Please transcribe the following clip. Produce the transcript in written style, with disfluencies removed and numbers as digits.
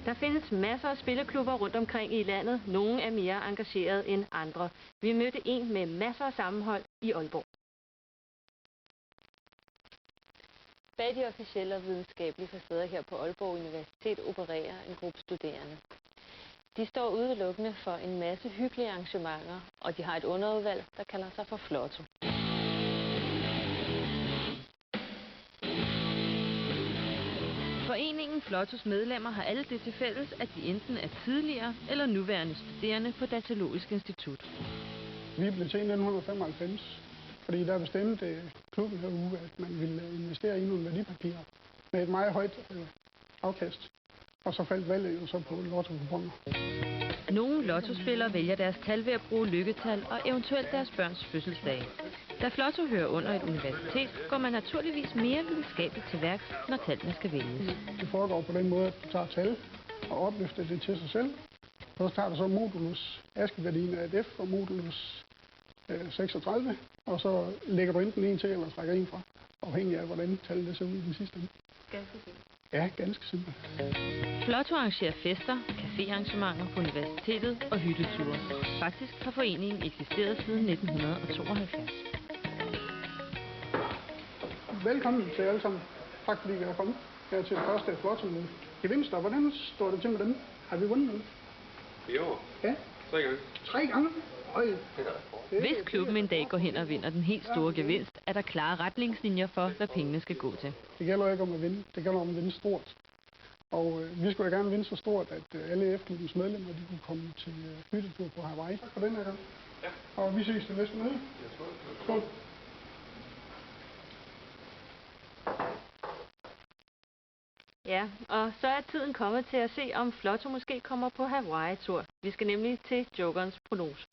Der findes masser af spilleklubber rundt omkring i landet. Nogle er mere engagerede end andre. Vi mødte en med masser af sammenhold i Aalborg. Bag de officielle og videnskabelige facader her på Aalborg Universitet opererer en gruppe studerende. De står udelukkende for en masse hyggelige arrangementer, og de har et underudvalg, der kalder sig for Flotto. Foreningen Flottos medlemmer har alle det til fælles, at de enten er tidligere eller nuværende studerende på Datalogisk Institut. Vi blev til i 1995, fordi der bestemte klubben herude, at man ville investere i nogle værdipapirer med et meget højt afkast. Og så faldt valget jo så på lottokuponer. Nogle lottospillere vælger deres tal ved at bruge lykketal og eventuelt deres børns fødselsdage. Da Flotto hører under et universitet, går man naturligvis mere videnskabeligt til værks, når tallene skal vælges. Det foregår på den måde, at du tager tal og opløfter det til sig selv. Så tager du så modulus askeværdien af et F og modulus 36, og så lægger du enten en til eller trækker en fra, afhængig af hvordan tallet ser ud i den sidste ende. Ganske simpelt. Ja, ganske simpelt. Flotto arrangerer fester, caféarrangementer på universitetet og hytteture. Faktisk har foreningen eksisteret siden 1972. Velkommen til alle sammen. Tak fordi vi er kommet her til det første Flotto-møde. Gevinster, hvordan står det til med dem? Har vi vundet noget? I år? Ja. 3 gange. 3 gange? Hvis klubben en dag går hen og vinder den helt store gevinst, er der klare retningslinjer for, hvad pengene skal gå til. Det gælder ikke om at vinde. Det gælder om at vinde stort. Og vi skulle da gerne vinde så stort, at alle F-klubbens medlemmer de kunne komme til hyttetur på Hawaii. Tak for den her gang. Ja. Og vi ses til næste møde. Skål. Ja, og så er tiden kommet til at se, om Flotto måske kommer på Hawaii-tur. Vi skal nemlig til Jokerens prognose.